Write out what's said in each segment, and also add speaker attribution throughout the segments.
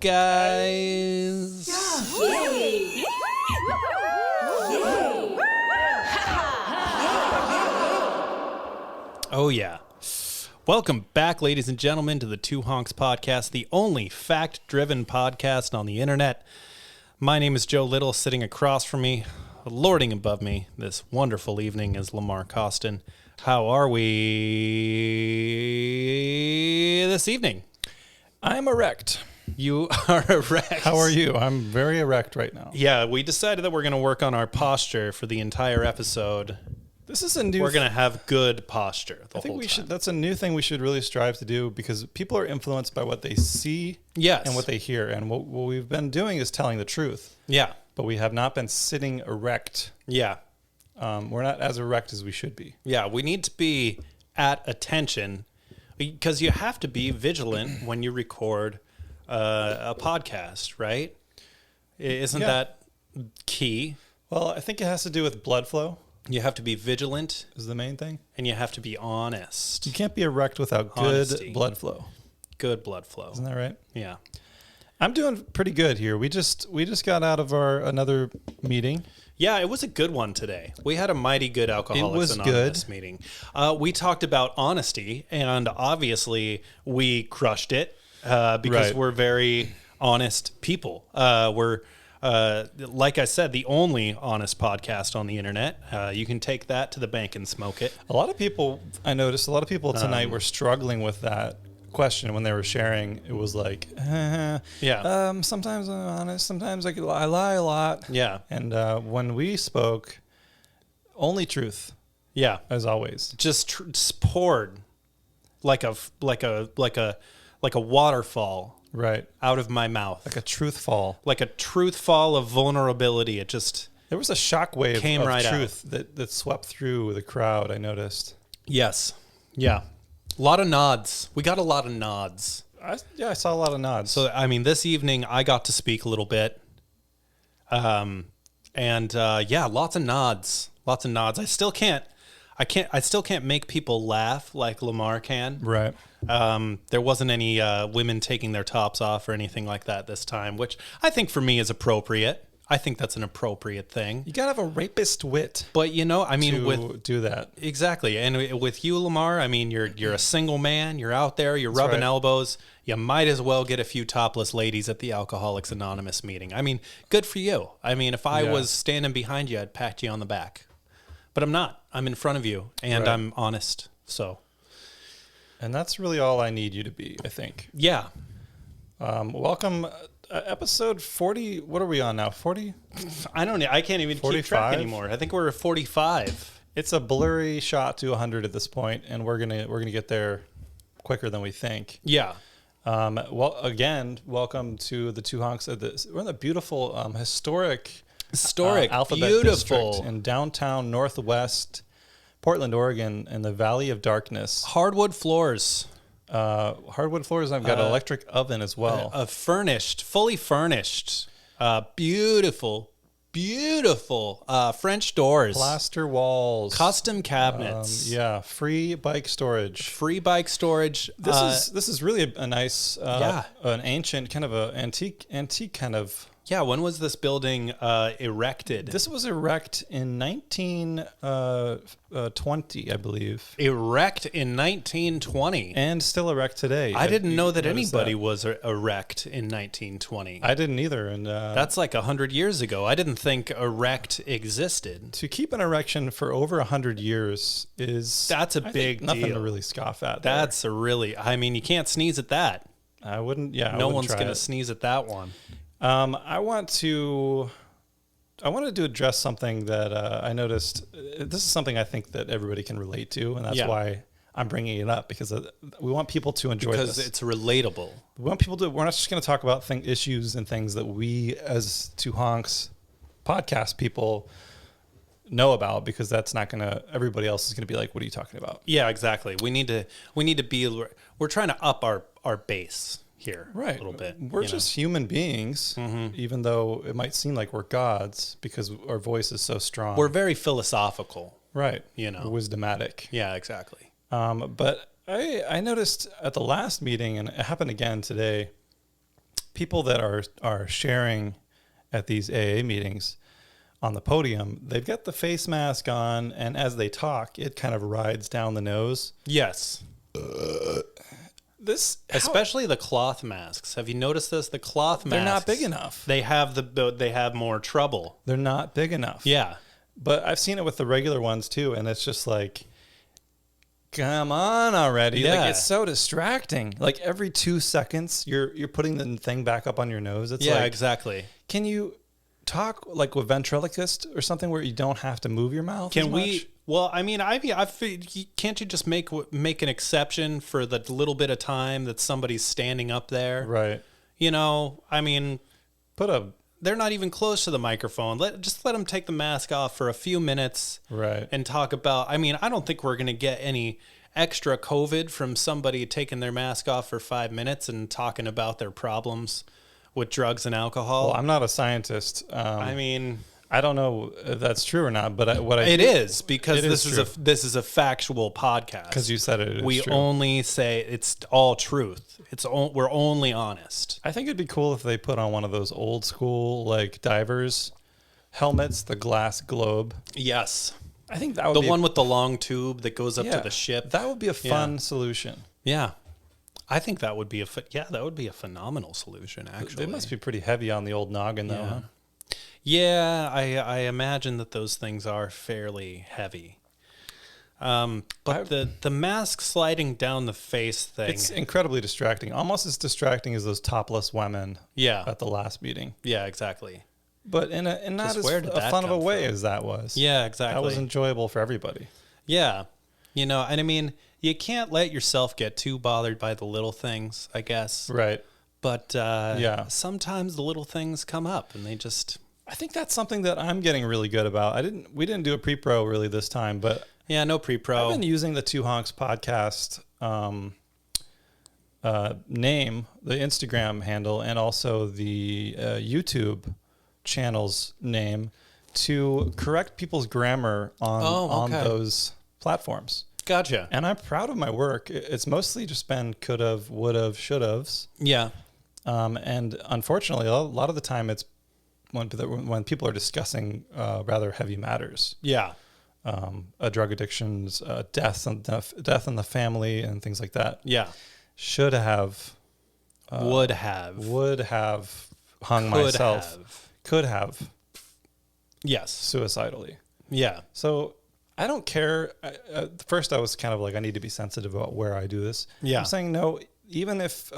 Speaker 1: guys?
Speaker 2: Yay!
Speaker 1: Oh, yeah. Welcome back, ladies and gentlemen, to the Two Honks podcast, the only fact-driven podcast on the internet. My name is Joe Little. Sitting across from me, lording above me this wonderful evening is Lamar Costin. How are we this evening?
Speaker 3: I'm erect.
Speaker 1: You are erect.
Speaker 3: How are you? I'm very erect right now.
Speaker 1: Yeah, we decided that we're going to work on our posture for the entire episode.
Speaker 3: This is a new.
Speaker 1: We're going to have good posture the
Speaker 3: I think
Speaker 1: whole
Speaker 3: we
Speaker 1: time.
Speaker 3: should. That's a new thing we should really strive to do because people are influenced by what they see,
Speaker 1: Yes.
Speaker 3: and what they hear. And what we've been doing is telling the truth,
Speaker 1: Yeah.
Speaker 3: but we have not been sitting erect.
Speaker 1: Yeah.
Speaker 3: We're not as erect as we should be.
Speaker 1: Yeah, we need to be at attention because you have to be vigilant when you record a podcast, right? Isn't that key?
Speaker 3: Well, I think it has to do with blood flow.
Speaker 1: You have to be vigilant
Speaker 3: Is the main thing.
Speaker 1: and you have to be honest.
Speaker 3: You can't be erect without good
Speaker 1: Honesty.
Speaker 3: blood flow.
Speaker 1: Good blood flow.
Speaker 3: Isn't that right?
Speaker 1: Yeah.
Speaker 3: I'm doing pretty good here. We just got out of another meeting.
Speaker 1: Yeah, it was a good one today. We had a mighty good Alcoholics Anonymous meeting. We talked about honesty, and obviously we crushed it because
Speaker 3: Right.
Speaker 1: we're very honest people. We're, like I said, the only honest podcast on the internet. You can take that to the bank and smoke it.
Speaker 3: I noticed a lot of people tonight were struggling with that question when they were sharing. It was like, sometimes I'm honest, sometimes I lie a lot.
Speaker 1: Yeah.
Speaker 3: And when we spoke, only truth,
Speaker 1: Yeah.
Speaker 3: as always.
Speaker 1: Just poured like a waterfall
Speaker 3: Right.
Speaker 1: out of my mouth.
Speaker 3: Like a truth fall.
Speaker 1: Like a truth fall of vulnerability. It just...
Speaker 3: There was a shockwave
Speaker 1: Came
Speaker 3: of
Speaker 1: right
Speaker 3: truth that swept through the crowd, I noticed.
Speaker 1: Yes. Yeah. A lot of nods. We got a lot of nods.
Speaker 3: I saw a lot of nods.
Speaker 1: So, I mean, this evening I got to speak a little bit. Lots of nods. Lots of nods. I still can't make people laugh like Lamar can.
Speaker 3: Right.
Speaker 1: There wasn't any women taking their tops off or anything like that this time, which I think for me is appropriate. I think that's an appropriate thing.
Speaker 3: You gotta have a rapist wit
Speaker 1: But I mean,
Speaker 3: to do that.
Speaker 1: Exactly. And with you, Lamar, I mean, you're a single man. You're out there. You're rubbing
Speaker 3: right.
Speaker 1: elbows. You might as well get a few topless ladies at the Alcoholics Anonymous meeting. I mean, good for you. I mean, if I was standing behind you, I'd pat you on the back. But I'm not. I'm in front of you, and
Speaker 3: Right.
Speaker 1: I'm honest. So,
Speaker 3: And that's really all I need you to be, I think.
Speaker 1: yeah.
Speaker 3: Welcome, episode 40. What are we on now? 40?
Speaker 1: I don't know. I can't even keep track
Speaker 3: 45?
Speaker 1: anymore. I think we're at 45.
Speaker 3: It's a blurry shot to 100 at this point, and we're gonna get there quicker than we think.
Speaker 1: Yeah.
Speaker 3: Welcome to the Two Honks. We're in the beautiful, historic Alphabet
Speaker 1: beautiful.
Speaker 3: District in downtown Northwest Portland, Oregon, in the Valley of Darkness.
Speaker 1: Hardwood floors.
Speaker 3: Hardwood floors. I've got an electric oven as well.
Speaker 1: Fully furnished, beautiful French doors,
Speaker 3: Plaster walls.
Speaker 1: custom cabinets,
Speaker 3: Free bike storage.
Speaker 1: free bike storage.
Speaker 3: This is really a nice, an ancient kind of a antique kind of.
Speaker 1: Yeah, when was this building erected?
Speaker 3: This was erect in 1920, I believe,
Speaker 1: Erect in 1920.
Speaker 3: and still erect today.
Speaker 1: I didn't know that
Speaker 3: noticed
Speaker 1: anybody was erect in 1920.
Speaker 3: I didn't either, and
Speaker 1: That's like 100 years ago. I didn't think erect existed.
Speaker 3: to keep an erection for over 100 years is
Speaker 1: That's a
Speaker 3: I think
Speaker 1: big
Speaker 3: nothing
Speaker 1: deal.
Speaker 3: to really scoff at. there.
Speaker 1: That's I mean, you can't sneeze at that.
Speaker 3: I wouldn't. Yeah,
Speaker 1: No
Speaker 3: I wouldn't
Speaker 1: one's
Speaker 3: try
Speaker 1: going to
Speaker 3: it.
Speaker 1: sneeze at that one.
Speaker 3: I wanted to address something that I noticed. This is something I think that everybody can relate to, and that's
Speaker 1: Yeah.
Speaker 3: why I'm bringing it up, because we want people to enjoy
Speaker 1: Because
Speaker 3: this.
Speaker 1: it's relatable.
Speaker 3: We want people to. We're not just going to talk about issues and things that we, as Two Honks podcast people, know about, because that's not going to. Everybody else is going to be like, "What are you talking about?"
Speaker 1: Yeah, exactly. We need to be. We're trying to up our base here
Speaker 3: Right.
Speaker 1: a little bit.
Speaker 3: We're just human beings, even though it might seem like we're gods because our voice is so strong.
Speaker 1: We're very philosophical.
Speaker 3: right.
Speaker 1: Wisdomatic.
Speaker 3: Wisdomatic.
Speaker 1: Yeah, exactly.
Speaker 3: But I noticed at the last meeting, and it happened again today, people that are sharing at these AA meetings on the podium, they've got the face mask on, and as they talk, it kind of rides down the nose.
Speaker 1: Yes. Especially the cloth masks. Have you noticed this? The cloth masks.
Speaker 3: They're not big enough.
Speaker 1: They have more trouble.
Speaker 3: They're not big enough.
Speaker 1: Yeah.
Speaker 3: But I've seen it with the regular ones too, and it's just like, come on already.
Speaker 1: Yeah.
Speaker 3: Like, it's so distracting. Like every 2 seconds you're putting the thing back up on your nose. It's like,
Speaker 1: exactly.
Speaker 3: Can you talk like with ventriloquist or something where you don't have to move your mouth?
Speaker 1: Can we? Well, I mean, I can't you just make an exception for the little bit of time that somebody's standing up there?
Speaker 3: Right.
Speaker 1: You know, I mean, they're not even close to the microphone. Let them take the mask off for a few minutes,
Speaker 3: right,
Speaker 1: and talk about. I mean, I don't think we're going to get any extra COVID from somebody taking their mask off for 5 minutes and talking about their problems with drugs and alcohol.
Speaker 3: Well, I'm not a scientist.
Speaker 1: I mean,
Speaker 3: I don't know if that's true or not, but
Speaker 1: it is because this is a factual podcast.
Speaker 3: Because you said it.
Speaker 1: We
Speaker 3: true.
Speaker 1: only say it's all truth. We're only honest.
Speaker 3: I think it'd be cool if they put on one of those old school like divers helmets, the glass globe.
Speaker 1: Yes,
Speaker 3: I think that would be
Speaker 1: the one with the long tube that goes up to the ship.
Speaker 3: That would be a fun solution.
Speaker 1: Yeah. I think that would be a phenomenal solution, actually.
Speaker 3: They must be pretty heavy on the old noggin, though. Huh?
Speaker 1: Yeah, I imagine that those things are fairly heavy. But the mask sliding down the face thing...
Speaker 3: It's incredibly distracting. Almost as distracting as those topless women at the last meeting.
Speaker 1: Yeah, exactly.
Speaker 3: But in not as fun of a way as that was.
Speaker 1: Yeah, exactly.
Speaker 3: That was enjoyable for everybody.
Speaker 1: Yeah. You know, and I mean... You can't let yourself get too bothered by the little things, I guess.
Speaker 3: Right.
Speaker 1: But sometimes the little things come up and they just...
Speaker 3: I think that's something that I'm getting really good about. We didn't do a pre-pro really this time, but...
Speaker 1: Yeah, no pre-pro.
Speaker 3: I've been using the Two Honks podcast name, the Instagram handle, and also the YouTube channel's name to correct people's grammar on those platforms.
Speaker 1: Gotcha.
Speaker 3: And I'm proud of my work. It's mostly just been could've, would've, should've's.
Speaker 1: Yeah.
Speaker 3: And unfortunately, a lot of the time it's when people are discussing rather heavy matters.
Speaker 1: Yeah.
Speaker 3: Drug addictions, death in the family, and things like that.
Speaker 1: Yeah.
Speaker 3: Should have.
Speaker 1: Would have.
Speaker 3: Hung myself. Could have.
Speaker 1: Yes.
Speaker 3: Suicidally.
Speaker 1: Yeah.
Speaker 3: So... I don't care. First, I was kind of like, I need to be sensitive about where I do this.
Speaker 1: Yeah.
Speaker 3: I'm saying no, even if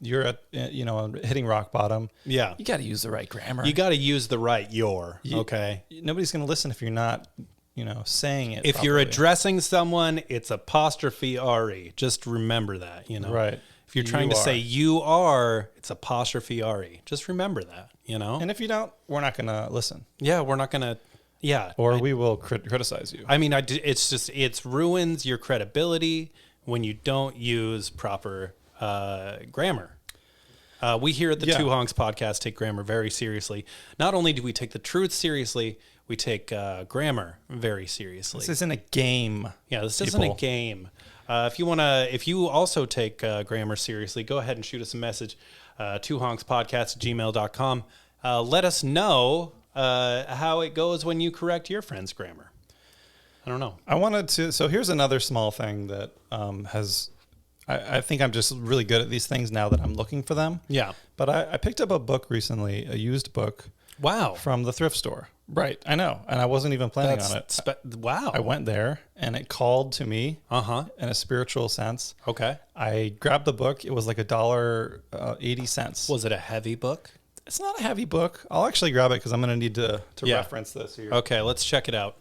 Speaker 3: you're at, hitting rock bottom.
Speaker 1: Yeah.
Speaker 3: You got to use the right grammar.
Speaker 1: You got to use the right okay?
Speaker 3: Nobody's going to listen if you're not, saying it
Speaker 1: If
Speaker 3: properly.
Speaker 1: you're addressing someone, it's apostrophe R-E. Just remember that,
Speaker 3: Right.
Speaker 1: If you're trying to say you are, it's apostrophe R-E. Just remember that,
Speaker 3: And if you don't, we're not going to listen.
Speaker 1: Yeah, we're not going to. Yeah.
Speaker 3: Or we will criticize you.
Speaker 1: I mean, it ruins your credibility when you don't use proper grammar. We here at the Two Honks podcast take grammar very seriously. Not only do we take the truth seriously, we take grammar very seriously.
Speaker 3: This isn't a game.
Speaker 1: Yeah, this isn't a game. If you also take grammar seriously, go ahead and shoot us a message, twohonkspodcast@gmail.com. Let us know how it goes when you correct your friend's grammar. I don't know.
Speaker 3: I wanted to. So here's another small thing that I think I'm just really good at these things now that I'm looking for them.
Speaker 1: Yeah.
Speaker 3: But I picked up a book recently, a used book.
Speaker 1: Wow.
Speaker 3: From the thrift store. Right. I know. And I wasn't even planning on it.
Speaker 1: Wow.
Speaker 3: I went there and it called to me in a spiritual sense.
Speaker 1: Okay.
Speaker 3: I grabbed the book. It was like $1.80.
Speaker 1: Was it a heavy book?
Speaker 3: It's not a heavy book. I'll actually grab it because I'm going to need to reference this here.
Speaker 1: Okay, let's check it out.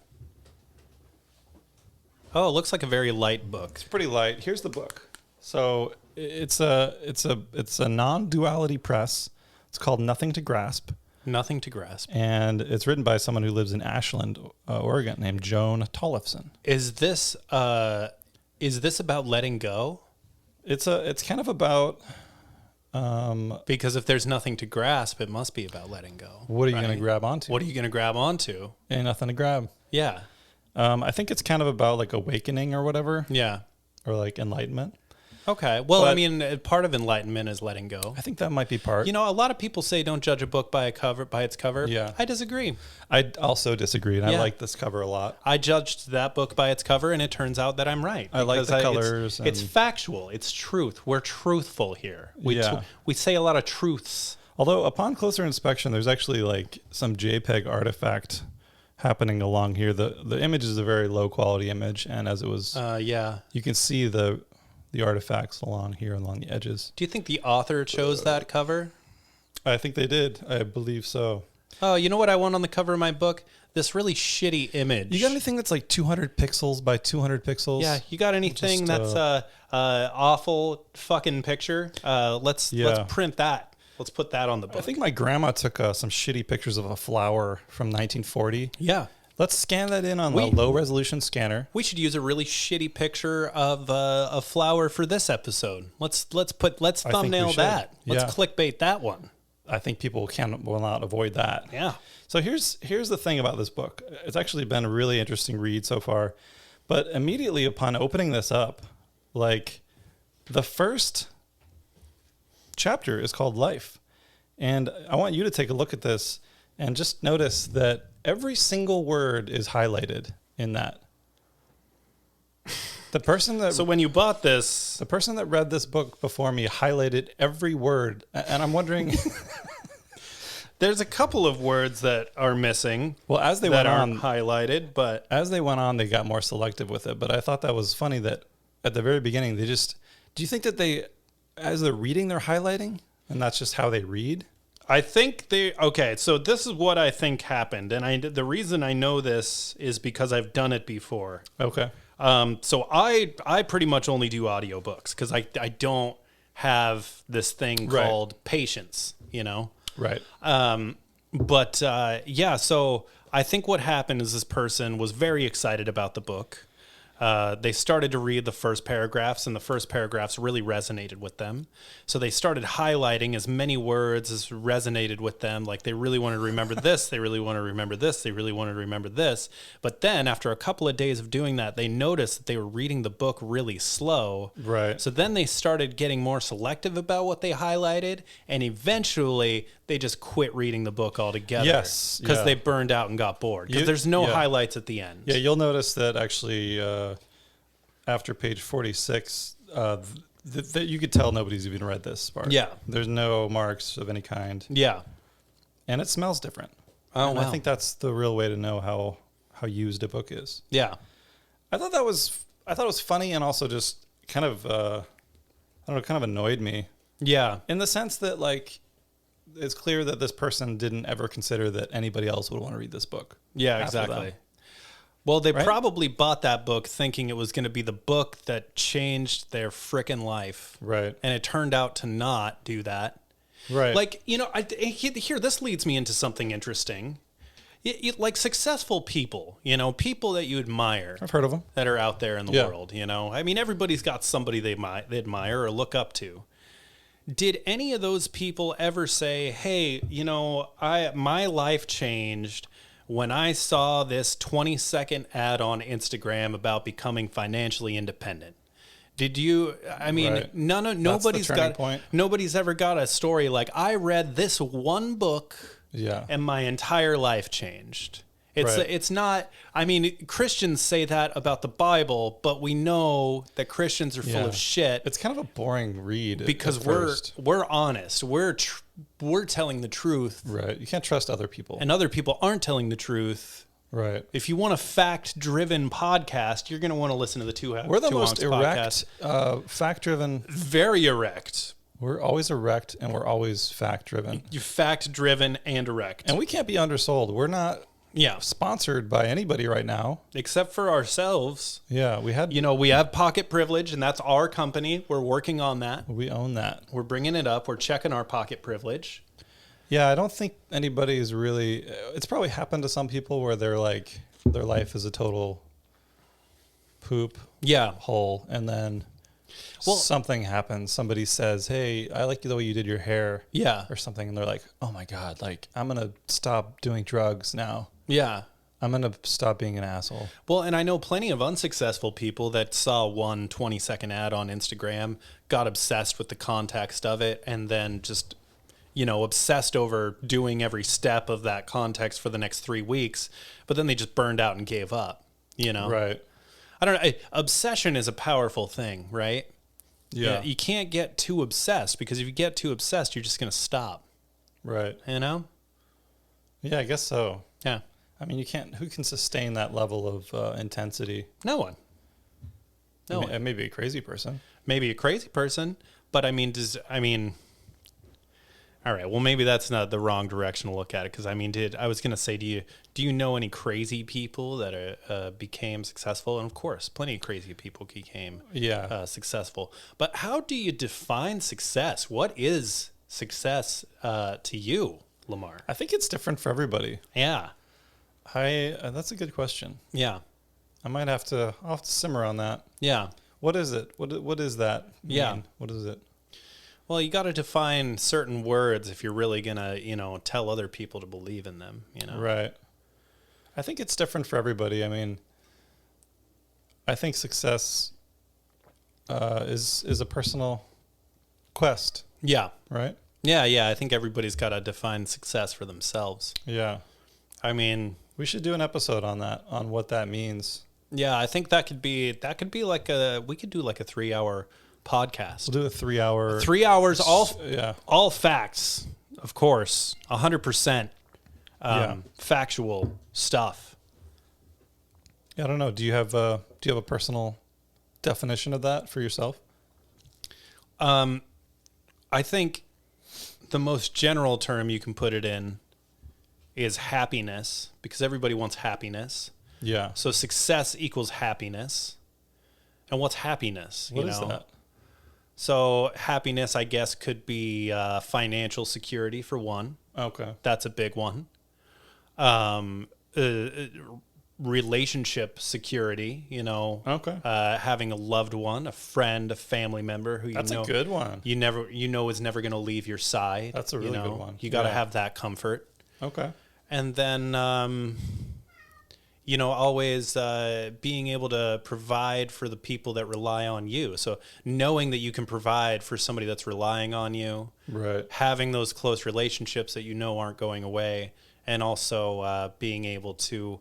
Speaker 1: Oh, it looks like a very light book.
Speaker 3: It's pretty light. Here's the book. So it's a non-duality press. It's called Nothing to Grasp.
Speaker 1: Nothing to Grasp.
Speaker 3: And it's written by someone who lives in Ashland, Oregon, named Joan Tollefson.
Speaker 1: Is this about letting go?
Speaker 3: It's kind of about.
Speaker 1: Because if there's nothing to grasp, it must be about letting go.
Speaker 3: What are you going to grab onto?
Speaker 1: What are you going to grab onto?
Speaker 3: Ain't nothing to grab.
Speaker 1: Yeah.
Speaker 3: I think it's kind of about like awakening or whatever.
Speaker 1: Yeah.
Speaker 3: Or like enlightenment.
Speaker 1: Okay. Well,
Speaker 3: But
Speaker 1: I mean, part of enlightenment is letting go.
Speaker 3: I think that might be part.
Speaker 1: You know, a lot of people say don't judge a book by its cover.
Speaker 3: Yeah.
Speaker 1: I disagree.
Speaker 3: I also disagree, and I
Speaker 1: Yeah.
Speaker 3: like this cover a lot.
Speaker 1: I judged that book by its cover, and it turns out that I'm right.
Speaker 3: I like
Speaker 1: because
Speaker 3: the colors.
Speaker 1: It's factual. It's truth. We're truthful here. We say a lot of truths.
Speaker 3: Although upon closer inspection, there's actually like some JPEG artifact happening along here. The image is a very low quality image, and as it was, you can see the artifacts along here along the edges.
Speaker 1: Do you think the author chose that cover?
Speaker 3: I think they did. I believe so.
Speaker 1: Oh, you know what I want on the cover of my book? This really shitty image.
Speaker 3: You got anything that's like 200 pixels by 200 pixels?
Speaker 1: Yeah, you got anything that's awful fucking picture? Let's print that. Let's put that on the book.
Speaker 3: I think my grandma took some shitty pictures of a flower from 1940.
Speaker 1: Yeah.
Speaker 3: Let's scan that in on a low resolution scanner.
Speaker 1: We should use a really shitty picture of a flower for this episode. Let's thumbnail that. Let's clickbait that one.
Speaker 3: I think people will not avoid that.
Speaker 1: Yeah.
Speaker 3: So here's the thing about this book. It's actually been a really interesting read so far. But immediately upon opening this up, like the first chapter is called Life. And I want you to take a look at this and just notice that every single word is highlighted in that.
Speaker 1: So when you bought this,
Speaker 3: the person that read this book before me highlighted every word, and I'm wondering.
Speaker 1: There's a couple of words that are missing.
Speaker 3: Well, as they
Speaker 1: that
Speaker 3: went
Speaker 1: aren't
Speaker 3: on,
Speaker 1: highlighted, but
Speaker 3: as they went on, they got more selective with it. But I thought that was funny that at the very beginning, do you think that as they're reading, they're highlighting, and that's just how they read?
Speaker 1: I think so this is what I think happened. And the reason I know this is because I've done it before.
Speaker 3: Okay.
Speaker 1: So I pretty much only do audiobooks because I don't have this thing called patience, you know?
Speaker 3: Right.
Speaker 1: So I think what happened is this person was very excited about the book. They started to read the first paragraphs, and the first paragraphs really resonated with them. So they started highlighting as many words as resonated with them. Like they really wanted to remember this, they really want to remember this, they really wanted to remember this. But then after a couple of days of doing that, they noticed that they were reading the book really slow.
Speaker 3: Right.
Speaker 1: So then they started getting more selective about what they highlighted, and eventually they just quit reading the book altogether.
Speaker 3: Yes.
Speaker 1: Because they burned out and got bored. Because there's no highlights at the end.
Speaker 3: Yeah, you'll notice that actually after page 46, that you could tell nobody's even read this part.
Speaker 1: Yeah.
Speaker 3: There's no marks of any kind.
Speaker 1: Yeah.
Speaker 3: And it smells different.
Speaker 1: Oh,
Speaker 3: and
Speaker 1: wow.
Speaker 3: I think that's the real way to know how used a book is.
Speaker 1: Yeah.
Speaker 3: I thought it was funny and also just kind of kind of annoyed me.
Speaker 1: Yeah.
Speaker 3: In the sense that like it's clear that this person didn't ever consider that anybody else would want to read this book.
Speaker 1: Yeah, exactly.
Speaker 3: Them.
Speaker 1: Well, they probably bought that book thinking it was going to be the book that changed their frickin' life.
Speaker 3: Right.
Speaker 1: And it turned out to not do that.
Speaker 3: Right.
Speaker 1: Like, you know, here, this leads me into something interesting. Like successful people, you know, people that you admire.
Speaker 3: I've heard of them.
Speaker 1: That are out there in the world, you know. I mean, everybody's got somebody they admire or look up to. Did any of those people ever say, hey, you know, my life changed when I saw this 20-second ad on Instagram about becoming financially independent? Did you? I mean, nobody's ever got a story like I read this one book, and my entire life changed. It's not. I mean, Christians say that about the Bible, but we know that Christians are full of shit.
Speaker 3: It's kind of a boring read
Speaker 1: because we're honest. We're telling the truth.
Speaker 3: Right. You can't trust other people,
Speaker 1: and other people aren't telling the truth.
Speaker 3: Right.
Speaker 1: If you want a fact-driven podcast, you're going to want to listen to the two.
Speaker 3: We're the most
Speaker 1: erect,
Speaker 3: fact-driven.
Speaker 1: Very erect.
Speaker 3: We're always erect, and we're always fact-driven.
Speaker 1: You're fact-driven and erect,
Speaker 3: and we can't be undersold. We're not. Sponsored by anybody right now.
Speaker 1: Except for ourselves.
Speaker 3: Yeah, we
Speaker 1: have pocket privilege, and that's our company. We're working on that.
Speaker 3: We own that.
Speaker 1: We're bringing it up. We're checking our pocket privilege.
Speaker 3: Yeah, I don't think anybody's really... It's probably happened to some people where they're like, their life is a total poop hole, and then something happens. Somebody says, hey, I like the way you did your hair.
Speaker 1: Yeah.
Speaker 3: Or something, and they're like, oh my God, like, I'm going to stop doing drugs now.
Speaker 1: Yeah.
Speaker 3: I'm going to stop being an asshole.
Speaker 1: Well, and I know plenty of unsuccessful people that saw one 20-second ad on Instagram, got obsessed with the context of it, and then just, obsessed over doing every step of that context for the next 3 weeks. But then they just burned out and gave up,
Speaker 3: Right.
Speaker 1: I don't know. Obsession is a powerful thing, right?
Speaker 3: Yeah.
Speaker 1: You can't get too obsessed, because if you get too obsessed, you're just going to stop.
Speaker 3: Right.
Speaker 1: Yeah,
Speaker 3: I guess so.
Speaker 1: Yeah.
Speaker 3: I mean, who can sustain that level of intensity?
Speaker 1: No one.
Speaker 3: Maybe a crazy person.
Speaker 1: Maybe a crazy person, but all right, well, maybe that's not the wrong direction to look at it, because I was going to say, do you know any crazy people that became successful? And of course, plenty of crazy people became successful. But how do you define success? What is success to you, Lamar?
Speaker 3: I think it's different for everybody.
Speaker 1: Yeah.
Speaker 3: That's a good question.
Speaker 1: Yeah.
Speaker 3: I'll have to simmer on that.
Speaker 1: Yeah.
Speaker 3: What is it? What is that mean?
Speaker 1: Yeah.
Speaker 3: What is it?
Speaker 1: Well, you got to define certain words if you're really going to, tell other people to believe in them,
Speaker 3: Right. I think it's different for everybody. I mean, I think success is a personal quest.
Speaker 1: Yeah.
Speaker 3: Right?
Speaker 1: Yeah. I think everybody's got to define success for themselves.
Speaker 3: Yeah. We should do an episode on that, on what that means.
Speaker 1: Yeah, I think that could be like we could do like a 3-hour podcast.
Speaker 3: We'll do a 3-hour.
Speaker 1: 3 hours, all facts, of course, 100% factual stuff.
Speaker 3: Yeah, I don't know. Do you have a personal definition of that for yourself?
Speaker 1: I think the most general term you can put it in is happiness, because everybody wants happiness.
Speaker 3: Yeah.
Speaker 1: So success equals happiness. And what's happiness?
Speaker 3: What is that?
Speaker 1: So happiness, I guess, could be financial security for one.
Speaker 3: Okay.
Speaker 1: That's a big one. Relationship security,
Speaker 3: Okay.
Speaker 1: Having a loved one, a friend, a family member who
Speaker 3: That's a good one.
Speaker 1: You is never going to leave your side.
Speaker 3: That's a really good one.
Speaker 1: You got to have that comfort.
Speaker 3: Okay.
Speaker 1: And then, always being able to provide for the people that rely on you. So knowing that you can provide for somebody that's relying on you,
Speaker 3: right?
Speaker 1: Having those close relationships that aren't going away, and also being able to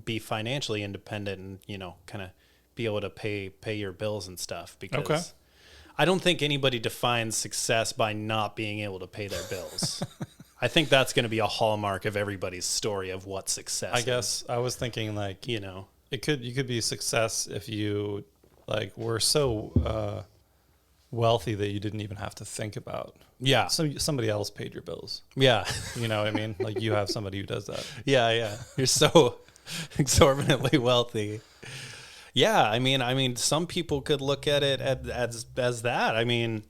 Speaker 1: be financially independent and kind of be able to pay your bills and stuff. Because I don't think anybody defines success by not being able to pay their bills. I think that's going to be a hallmark of everybody's story of what success is.
Speaker 3: I guess I was thinking you could be success if you were so wealthy that you didn't even have to think about.
Speaker 1: Yeah.
Speaker 3: So somebody else paid your bills.
Speaker 1: Yeah.
Speaker 3: You know what I mean? Like you have somebody who does that.
Speaker 1: Yeah. You're so exorbitantly wealthy. Yeah. I mean, some people could look at it as that.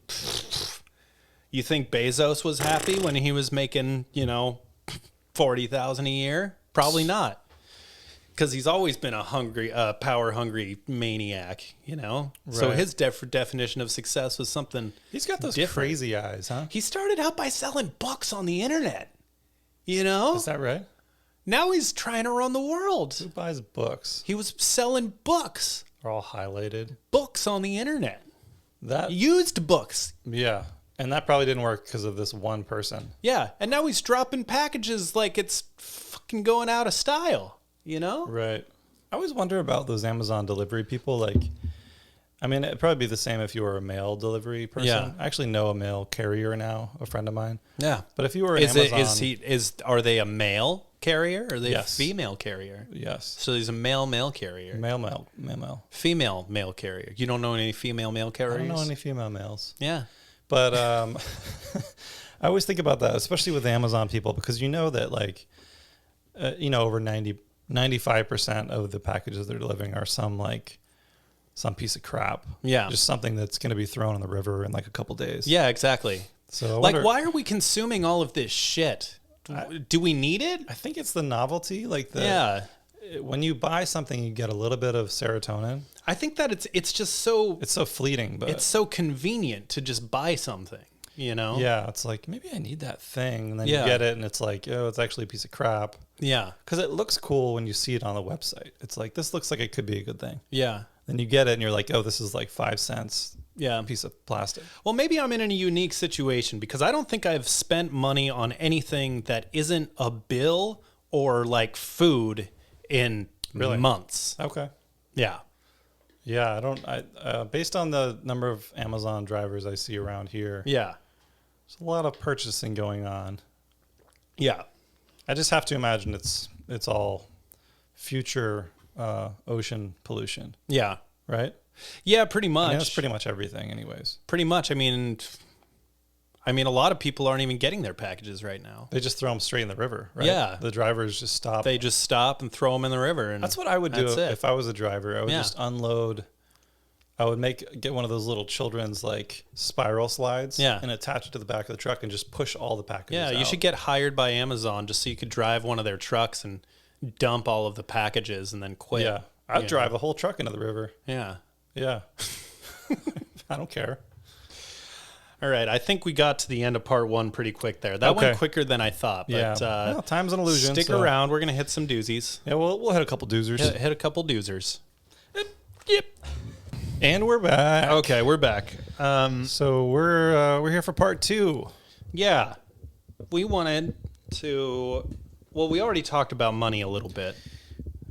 Speaker 1: You think Bezos was happy when he was making, $40,000 a year? Probably not. Because he's always been a power-hungry maniac, Right. So his definition of success was something
Speaker 3: He's got those
Speaker 1: different.
Speaker 3: Crazy eyes, huh?
Speaker 1: He started out by selling books on the internet, Is
Speaker 3: that right?
Speaker 1: Now he's trying to run the world.
Speaker 3: Who buys books?
Speaker 1: He was selling books.
Speaker 3: They're all highlighted.
Speaker 1: Books on the internet.
Speaker 3: That
Speaker 1: used books.
Speaker 3: Yeah. And that probably didn't work because of this one person.
Speaker 1: Yeah. And now he's dropping packages like it's fucking going out of style,
Speaker 3: Right. I always wonder about those Amazon delivery people. It'd probably be the same if you were a mail delivery person.
Speaker 1: Yeah.
Speaker 3: I actually know a mail carrier now, a friend of mine.
Speaker 1: Yeah.
Speaker 3: But if you were an Amazon...
Speaker 1: Are they a male carrier or are they
Speaker 3: Yes.
Speaker 1: a female carrier?
Speaker 3: Yes.
Speaker 1: So he's a male carrier.
Speaker 3: Male.
Speaker 1: Female mail carrier. You don't know any female mail carriers?
Speaker 3: I don't know any female males.
Speaker 1: Yeah.
Speaker 3: But I always think about that, especially with the Amazon people, because that over 95% of the packages they're delivering are some piece of crap.
Speaker 1: Yeah.
Speaker 3: Just something that's going to be thrown in the river in a couple days.
Speaker 1: Yeah, exactly.
Speaker 3: So
Speaker 1: why are we consuming all of this shit? Do we need it?
Speaker 3: I think it's the novelty. When you buy something, you get a little bit of serotonin.
Speaker 1: I think that it's just so...
Speaker 3: It's so fleeting, but...
Speaker 1: It's so convenient to just buy something. you know?
Speaker 3: Yeah, it's like, maybe I need that thing. And then
Speaker 1: Yeah.
Speaker 3: you get it, and it's like, oh, it's actually a piece of crap.
Speaker 1: Yeah.
Speaker 3: Because it looks cool when you see it on the website. It's like, this looks like it could be a good thing.
Speaker 1: Yeah.
Speaker 3: Then you get it, and you're like, oh, this is like 5 cents.
Speaker 1: Yeah.
Speaker 3: Piece of plastic.
Speaker 1: Well, maybe I'm in a unique situation because I don't think I've spent money on anything that isn't a bill or like food in months.
Speaker 3: Okay.
Speaker 1: Yeah.
Speaker 3: Yeah, based on the number of Amazon drivers I see around here,
Speaker 1: Yeah.
Speaker 3: there's a lot of purchasing going on.
Speaker 1: Yeah.
Speaker 3: I just have to imagine it's all future ocean pollution,
Speaker 1: Yeah.
Speaker 3: right?
Speaker 1: Yeah, pretty much.
Speaker 3: I mean, that's pretty much everything anyways.
Speaker 1: Pretty much. I mean, a lot of people aren't even getting their packages right now.
Speaker 3: They just throw them straight in the river, right?
Speaker 1: Yeah.
Speaker 3: The drivers just stop.
Speaker 1: They just stop and throw them in the river. And
Speaker 3: that's what I would do
Speaker 1: that's it.
Speaker 3: if I was a driver. I would just unload. I would get one of those little children's like spiral slides, and attach it to the back of the truck and just push all the packages out.
Speaker 1: You should get hired by Amazon just so you could drive one of their trucks and dump all of the packages and then quit.
Speaker 3: Yeah, I'd drive a whole truck into the river.
Speaker 1: Yeah.
Speaker 3: Yeah. I don't care.
Speaker 1: All right. I think we got to the end of part 1 pretty quick there. That went quicker than I thought. But,
Speaker 3: well, time's an illusion.
Speaker 1: Stick around. We're going to hit some doozies.
Speaker 3: Yeah, we'll hit a couple doozers.
Speaker 1: Hit a couple doozers.
Speaker 3: Yep. And we're back.
Speaker 1: Okay, we're back.
Speaker 3: So we're here for part 2.
Speaker 1: Yeah. We wanted to... Well, we already talked about money a little bit.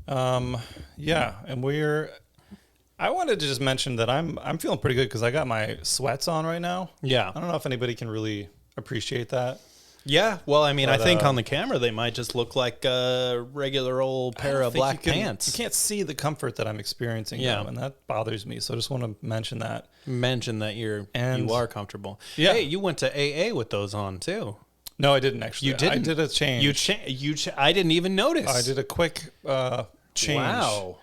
Speaker 3: Yeah, and I wanted to just mention that I'm feeling pretty good because I got my sweats on right now.
Speaker 1: Yeah.
Speaker 3: I don't know if anybody can really appreciate that.
Speaker 1: Yeah. Well, I mean, I think on the camera they might just look like a regular old pair of black pants.
Speaker 3: You can't see the comfort that I'm experiencing now, and that bothers me. So I just want to mention that.
Speaker 1: Mention that you are comfortable.
Speaker 3: Yeah.
Speaker 1: Hey, you went to AA with those on too.
Speaker 3: No, I didn't actually.
Speaker 1: You didn't.
Speaker 3: I did a change.
Speaker 1: I didn't even notice.
Speaker 3: I did a quick change.
Speaker 1: Wow.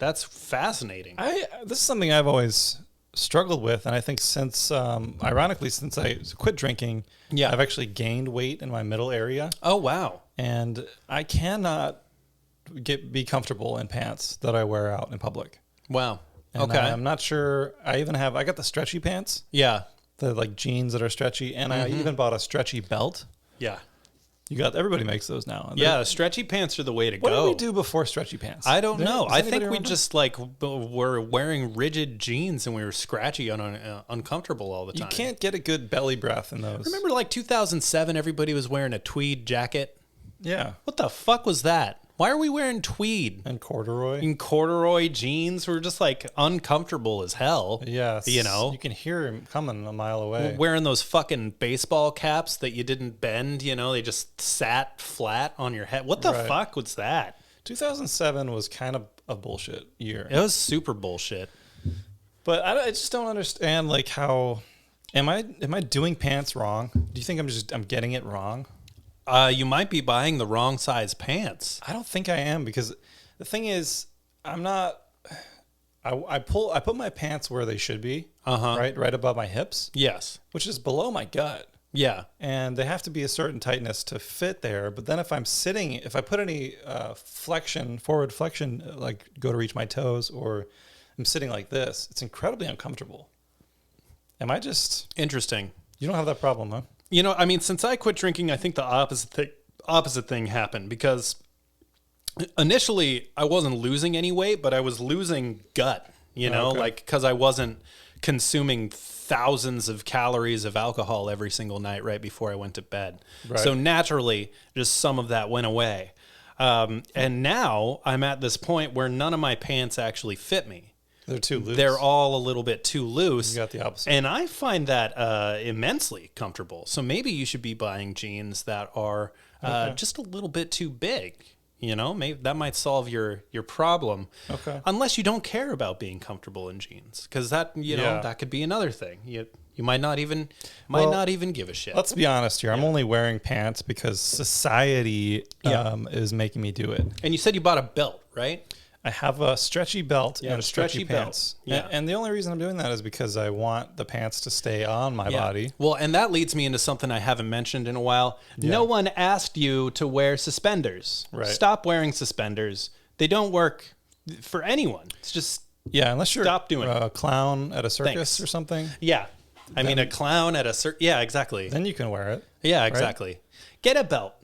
Speaker 1: That's fascinating.
Speaker 3: This is something I've always struggled with, and I think ironically, since I quit drinking, I've actually gained weight in my middle area.
Speaker 1: Oh, wow.
Speaker 3: And I cannot be comfortable in pants that I wear out in public.
Speaker 1: Wow.
Speaker 3: And
Speaker 1: okay.
Speaker 3: I'm not sure. I got the stretchy pants.
Speaker 1: Yeah.
Speaker 3: The like jeans that are stretchy, and I even bought a stretchy belt.
Speaker 1: Yeah.
Speaker 3: Everybody makes those now.
Speaker 1: Yeah, stretchy pants are the way to
Speaker 3: go. What did we do before stretchy pants?
Speaker 1: I don't know. I think we just were wearing rigid jeans and we were scratchy and uncomfortable all the time.
Speaker 3: You can't get a good belly breath in those.
Speaker 1: Remember 2007, everybody was wearing a tweed jacket?
Speaker 3: Yeah.
Speaker 1: What the fuck was that? Why are we wearing tweed?
Speaker 3: And corduroy?
Speaker 1: And corduroy jeans. We're just uncomfortable as hell.
Speaker 3: Yeah.
Speaker 1: You
Speaker 3: can hear him coming a mile away.
Speaker 1: We're wearing those fucking baseball caps that you didn't bend, they just sat flat on your head. What the fuck was that?
Speaker 3: 2007 was kind of a bullshit year.
Speaker 1: It was super bullshit.
Speaker 3: But I just don't understand how am I doing pants wrong? Do you think I'm getting it wrong?
Speaker 1: You might be buying the wrong size pants.
Speaker 3: I don't think I am, because the thing is, I'm not. I put my pants where they should be, right above my hips.
Speaker 1: Yes,
Speaker 3: which is below my gut.
Speaker 1: Yeah,
Speaker 3: and they have to be a certain tightness to fit there. But then if I'm sitting, if I put any forward flexion, like go to reach my toes, or I'm sitting like this, it's incredibly uncomfortable. Am I just
Speaker 1: interesting?
Speaker 3: You don't have that problem, huh?
Speaker 1: Since I quit drinking, I think the opposite thing happened, because initially I wasn't losing any weight, but I was losing gut, because I wasn't consuming thousands of calories of alcohol every single night right before I went to bed. Right. So naturally, just some of that went away. And now I'm at this point where none of my pants actually fit me.
Speaker 3: They're too loose.
Speaker 1: They're all a little bit too loose.
Speaker 3: You got the opposite.
Speaker 1: And I find that immensely comfortable. So maybe you should be buying jeans that are just a little bit too big. Maybe that might solve your problem.
Speaker 3: Okay.
Speaker 1: Unless you don't care about being comfortable in jeans, because that that could be another thing. You might not even give a shit.
Speaker 3: Let's be honest here. I'm only wearing pants because society is making me do it.
Speaker 1: And you said you bought a belt, right?
Speaker 3: I have a stretchy belt and stretchy pants.
Speaker 1: Yeah.
Speaker 3: And the only reason I'm doing that is because I want the pants to stay on my body.
Speaker 1: Well, and that leads me into something I haven't mentioned in a while. Yeah. No one asked you to wear suspenders.
Speaker 3: Right.
Speaker 1: Stop wearing suspenders. They don't work for anyone. It's just
Speaker 3: unless you're
Speaker 1: stop doing
Speaker 3: a clown at a circus or something.
Speaker 1: Yeah. I mean, a clown at a certain... Yeah, exactly.
Speaker 3: Then you can wear it.
Speaker 1: Yeah, exactly. Right? Get a belt.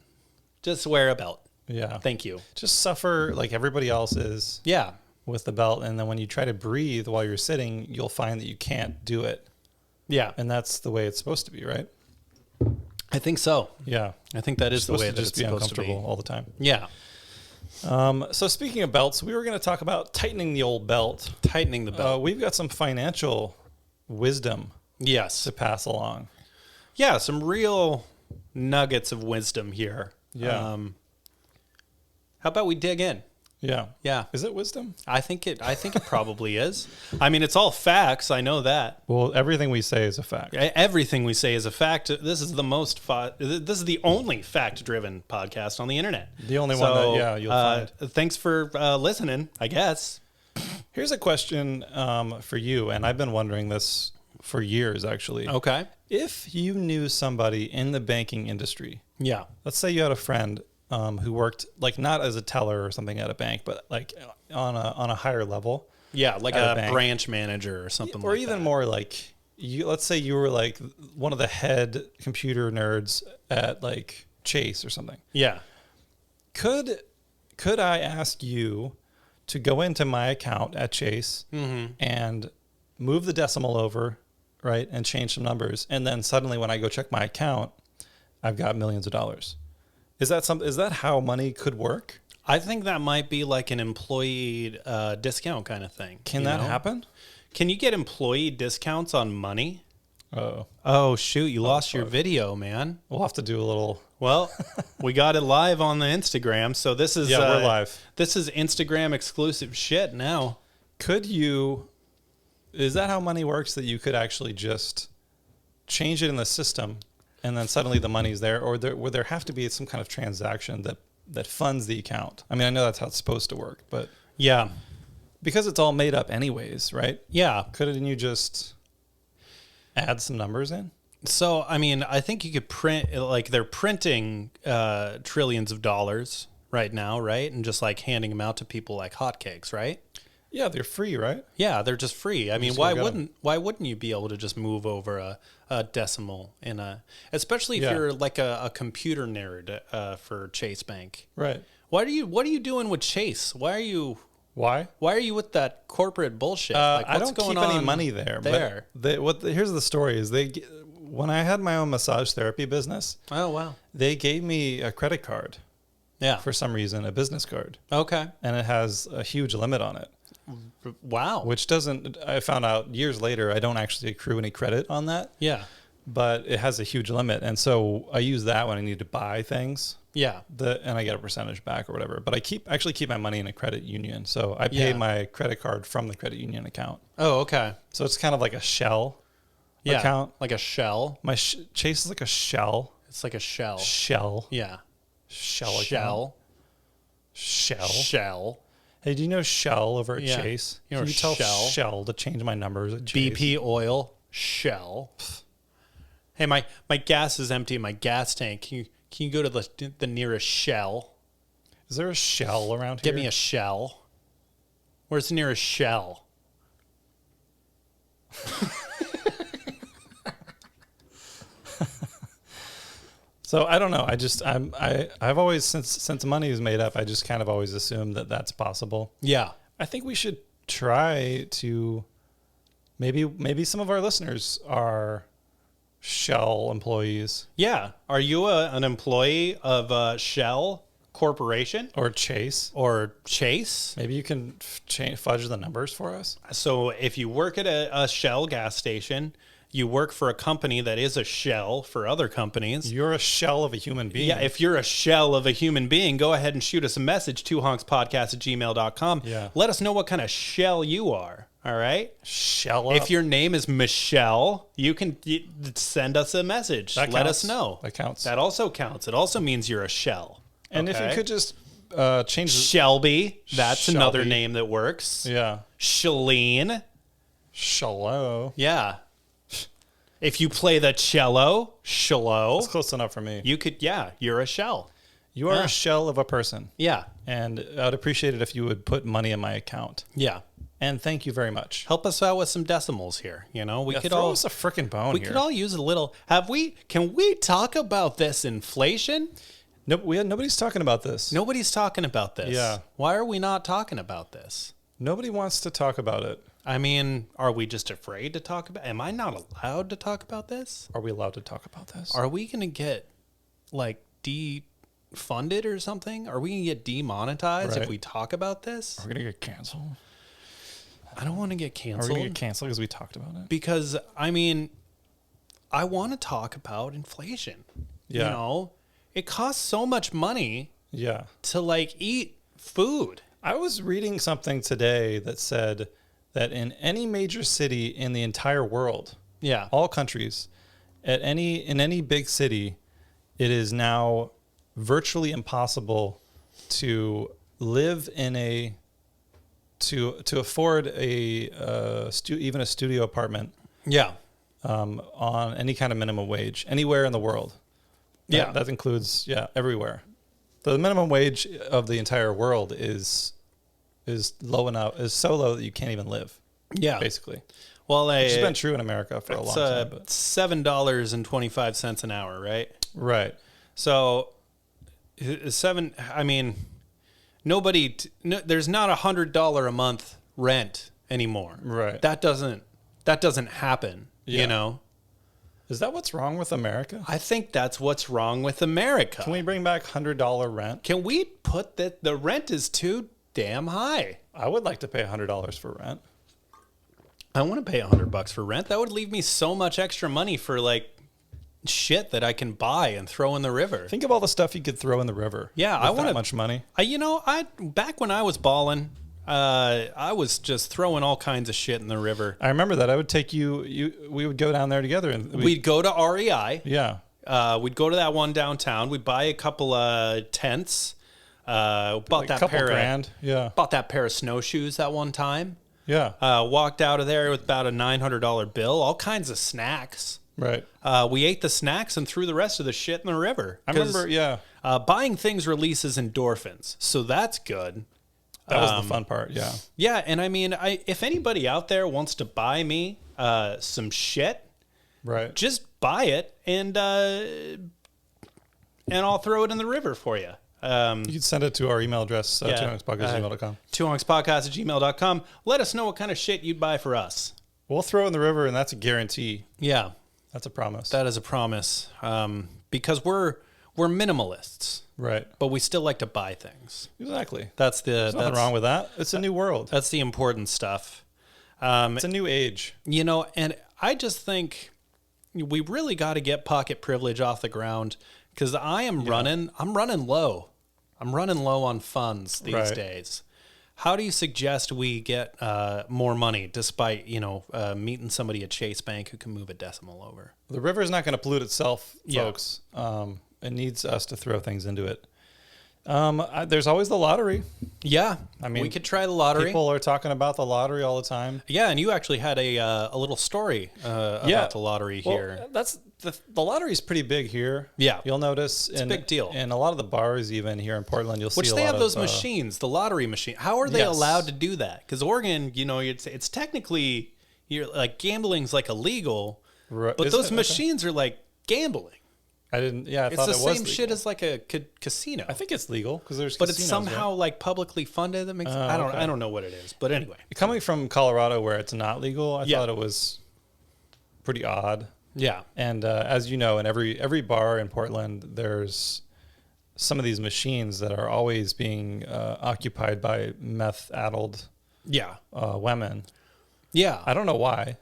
Speaker 1: Just wear a belt.
Speaker 3: Yeah.
Speaker 1: Thank you.
Speaker 3: Just suffer like everybody else is.
Speaker 1: Yeah.
Speaker 3: With the belt. And then when you try to breathe while you're sitting, you'll find that you can't do it.
Speaker 1: Yeah.
Speaker 3: And that's the way it's supposed to be, right?
Speaker 1: I think so.
Speaker 3: Yeah.
Speaker 1: I think that is the way
Speaker 3: that it's supposed to be
Speaker 1: all
Speaker 3: the time.
Speaker 1: Yeah.
Speaker 3: So speaking of belts, we were going to talk about tightening the old belt.
Speaker 1: Tightening the belt.
Speaker 3: We've got some financial wisdom.
Speaker 1: Yes.
Speaker 3: To pass along.
Speaker 1: Yeah, some real nuggets of wisdom here.
Speaker 3: Yeah.
Speaker 1: How about we dig in?
Speaker 3: Yeah.
Speaker 1: Yeah.
Speaker 3: Is it wisdom?
Speaker 1: I think it probably is. I mean, it's all facts. I know that.
Speaker 3: Well, everything we say is a fact.
Speaker 1: Everything we say is a fact. This is this is the only fact-driven podcast on the internet.
Speaker 3: The only one that you'll find.
Speaker 1: Thanks for listening, I guess.
Speaker 3: Here's a question for you, and I've been wondering this for years, actually.
Speaker 1: Okay.
Speaker 3: If you knew somebody in the banking industry,
Speaker 1: yeah.
Speaker 3: Let's say you had a friend who worked like not as a teller or something at a bank, but like on a higher level.
Speaker 1: Yeah, like a branch manager or something,
Speaker 3: or even more like you. Let's say you were like one of the head computer nerds at like Chase or something.
Speaker 1: Yeah.
Speaker 3: Could I ask you to go into my account at Chase and move the decimal over, right, and change some numbers, and then suddenly when I go check my account, I've got millions of dollars? Is that how money could work?
Speaker 1: I think that might be like an employee discount kind of thing.
Speaker 3: Can that happen?
Speaker 1: Can you get employee discounts on money?
Speaker 3: Oh,
Speaker 1: shoot. You lost your video, man.
Speaker 3: We'll have to do a little.
Speaker 1: Well, we got it live on the Instagram. So this is,
Speaker 3: we're live.
Speaker 1: This is Instagram exclusive shit now.
Speaker 3: Is that how money works, that you could actually just change it in the system and then suddenly the money's there, or would there have to be some kind of transaction that funds the account? I mean, I know that's how it's supposed to work, but
Speaker 1: yeah,
Speaker 3: because it's all made up anyways, right?
Speaker 1: Yeah.
Speaker 3: Couldn't you just add some numbers in?
Speaker 1: So, I mean, I think you could print, like they're printing trillions of dollars right now, right? And just like handing them out to people like hotcakes, right?
Speaker 3: Yeah, they're free, right?
Speaker 1: Yeah, they're just free. I mean, why wouldn't you be able to just move over a decimal especially if you're like a computer nerd for Chase Bank,
Speaker 3: right?
Speaker 1: What are you doing with Chase? Why are you with that corporate bullshit?
Speaker 3: Like, I don't keep any money there. Here's the story: is when I had my own massage therapy business.
Speaker 1: Oh wow!
Speaker 3: They gave me a credit card.
Speaker 1: Yeah.
Speaker 3: For some reason, a business card.
Speaker 1: Okay.
Speaker 3: And it has a huge limit on it.
Speaker 1: Wow.
Speaker 3: Which I found out years later, I don't actually accrue any credit on that.
Speaker 1: Yeah.
Speaker 3: But it has a huge limit. And so I use that when I need to buy things.
Speaker 1: Yeah.
Speaker 3: And I get a percentage back or whatever. But I actually keep my money in a credit union. So I pay my credit card from the credit union account.
Speaker 1: Oh, okay.
Speaker 3: So it's kind of like a shell account.
Speaker 1: Like a shell.
Speaker 3: My Chase is like a shell.
Speaker 1: It's like a shell.
Speaker 3: Shell.
Speaker 1: Yeah.
Speaker 3: Shell. Hey, do you know Shell over at Chase?
Speaker 1: Can you tell
Speaker 3: Shell to change my numbers at Chase?
Speaker 1: BP oil, Shell. Hey, my gas is empty in my gas tank. Can you go to the nearest Shell?
Speaker 3: Is there a Shell around here?
Speaker 1: Give me a Shell. Where's the nearest Shell?
Speaker 3: So I don't know. I've always, since money is made up, I just kind of always assumed that that's possible.
Speaker 1: Yeah.
Speaker 3: I think we should try to, maybe some of our listeners are Shell employees.
Speaker 1: Yeah. Are you an employee of Shell Corporation?
Speaker 3: Or Chase?
Speaker 1: Maybe
Speaker 3: you can fudge the numbers for us.
Speaker 1: So if you work at a Shell gas station, you work for a company that is a shell for other companies.
Speaker 3: You're a shell of a human being.
Speaker 1: Yeah, if you're a shell of a human being, go ahead and shoot us a message, 2honkspodcast@gmail.com.
Speaker 3: Yeah.
Speaker 1: Let us know what kind of shell you are, all right?
Speaker 3: Shell up.
Speaker 1: If your name is Michelle, you can send us a message. Let us know.
Speaker 3: That counts.
Speaker 1: That also counts. It also means you're a shell.
Speaker 3: And if you could just change...
Speaker 1: Shelby, that's another name that works.
Speaker 3: Yeah.
Speaker 1: Shalene.
Speaker 3: Shallow.
Speaker 1: Yeah. If you play the cello,
Speaker 3: That's close enough for me.
Speaker 1: You could, you're a shell.
Speaker 3: You are a shell of a person.
Speaker 1: Yeah.
Speaker 3: And I'd appreciate it if you would put money in my account.
Speaker 1: Yeah.
Speaker 3: And thank you very much.
Speaker 1: Help us out with some decimals here. We could
Speaker 3: throw
Speaker 1: all
Speaker 3: us a freaking bone
Speaker 1: we
Speaker 3: here.
Speaker 1: could all use a little. Can we talk about this inflation?
Speaker 3: Nope, nobody's talking about this.
Speaker 1: Nobody's talking about this.
Speaker 3: Yeah.
Speaker 1: Why are we not talking about this?
Speaker 3: Nobody wants to talk about it.
Speaker 1: I mean, are we just afraid to talk about? Am I not allowed to talk about this?
Speaker 3: Are we allowed to talk about this?
Speaker 1: Are we going to get like defunded or something? Are we going to get demonetized if we talk about this?
Speaker 3: Are we going to get canceled?
Speaker 1: I don't want to get canceled.
Speaker 3: Are we going to get canceled because we talked about it?
Speaker 1: Because, I mean, I want to talk about inflation.
Speaker 3: Yeah.
Speaker 1: It costs so much money to like eat food.
Speaker 3: I was reading something today that said that in any major city in the entire world, all countries, in any big city, it is now virtually impossible to live in to afford even a studio apartment.
Speaker 1: Yeah.
Speaker 3: On any kind of minimum wage anywhere in the world. That includes everywhere. The minimum wage of the entire world is low enough, is so low that you can't even live. Yeah, basically. Well, which has been true in America for a long time. But
Speaker 1: $7.25 an hour, right?
Speaker 3: Right.
Speaker 1: So there's not $100 a month rent anymore.
Speaker 3: Right.
Speaker 1: That doesn't happen.
Speaker 3: Is that what's wrong with America?
Speaker 1: I think that's what's wrong with America.
Speaker 3: Can we bring back $100 rent?
Speaker 1: Can we put that the rent is too damn high?
Speaker 3: I would like to pay $100 for rent.
Speaker 1: I want to pay $100 for rent. That would leave me so much extra money for like shit that I can buy and throw in the river.
Speaker 3: Think of all the stuff you could throw in the river.
Speaker 1: Yeah, I want
Speaker 3: that much money.
Speaker 1: Back when I was balling, I was just throwing all kinds of shit in the river.
Speaker 3: I remember that. I would take we would go down there together, and
Speaker 1: we'd go to REI.
Speaker 3: Yeah.
Speaker 1: We'd go to that one downtown. We'd buy a couple of tents. Bought that pair of snowshoes that one time.
Speaker 3: Yeah.
Speaker 1: Walked out of there with about a $900 bill. All kinds of snacks.
Speaker 3: Right.
Speaker 1: We ate the snacks and threw the rest of the shit in the river.
Speaker 3: I remember. Yeah.
Speaker 1: Buying things releases endorphins, so that's good.
Speaker 3: That was the fun part. Yeah.
Speaker 1: Yeah, and I mean, if anybody out there wants to buy me some shit,
Speaker 3: right,
Speaker 1: just buy it and I'll throw it in the river for you.
Speaker 3: You can send it to our email address, twohonkspodcast@gmail.com.
Speaker 1: twohonkspodcast@gmail.com. Let us know what kind of shit you'd buy for us.
Speaker 3: We'll throw it in the river, and that's a guarantee.
Speaker 1: Yeah.
Speaker 3: That's a promise.
Speaker 1: That is a promise. Because we're minimalists.
Speaker 3: Right.
Speaker 1: But we still like to buy things.
Speaker 3: Exactly.
Speaker 1: There's
Speaker 3: nothing wrong with that. It's a new world.
Speaker 1: That's the important stuff.
Speaker 3: It's a new age.
Speaker 1: And I just think we really got to get pocket privilege off the ground because I'm running low. I'm running low on funds these days. How do you suggest we get more money despite, meeting somebody at Chase Bank who can move a decimal over?
Speaker 3: The river is not going to pollute itself, folks. It needs us to throw things into it. There's always the lottery.
Speaker 1: Yeah. I mean, we could try the lottery.
Speaker 3: People are talking about the lottery all the time.
Speaker 1: Yeah. And you actually had a little story about the lottery here.
Speaker 3: That's the lottery is pretty big here.
Speaker 1: Yeah.
Speaker 3: You'll notice
Speaker 1: it's a big deal.
Speaker 3: And a lot of the bars, even here in Portland, you'll see
Speaker 1: they have those machines, the lottery machine. How are they allowed to do that? Because Oregon, it's technically, gambling's like illegal, right. But those machines are like gambling.
Speaker 3: I didn't. Yeah, I thought it was
Speaker 1: the same
Speaker 3: legal.
Speaker 1: shit as like a casino.
Speaker 3: I think it's legal because there's.
Speaker 1: But it's somehow like publicly funded. That makes. I don't know what it is. But anyway,
Speaker 3: coming from Colorado where it's not legal, I thought it was pretty odd.
Speaker 1: Yeah.
Speaker 3: And as you know, in every bar in Portland, there's some of these machines that are always being occupied by meth-addled women. Yeah. I don't know why.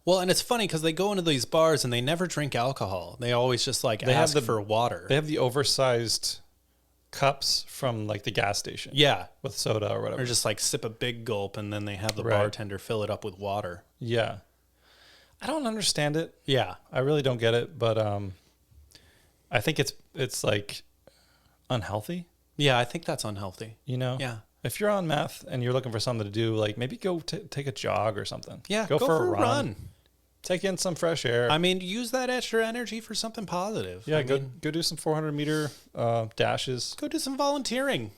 Speaker 1: Well, and it's funny because they go into these bars and they never drink alcohol. They always just ask for water.
Speaker 3: They have the oversized cups from like the gas station.
Speaker 1: Yeah.
Speaker 3: With soda or whatever.
Speaker 1: Or just sip a big gulp and then they have the bartender fill it up with water.
Speaker 3: Yeah. I don't understand it.
Speaker 1: Yeah.
Speaker 3: I really don't get it, but I think it's like unhealthy.
Speaker 1: Yeah, I think that's unhealthy.
Speaker 3: Yeah. If you're on meth and you're looking for something to do, maybe go take a jog or something.
Speaker 1: Yeah, go for a run.
Speaker 3: Take in some fresh air.
Speaker 1: I mean, use that extra energy for something positive.
Speaker 3: Yeah, go do some 400-meter dashes.
Speaker 1: Go do some volunteering.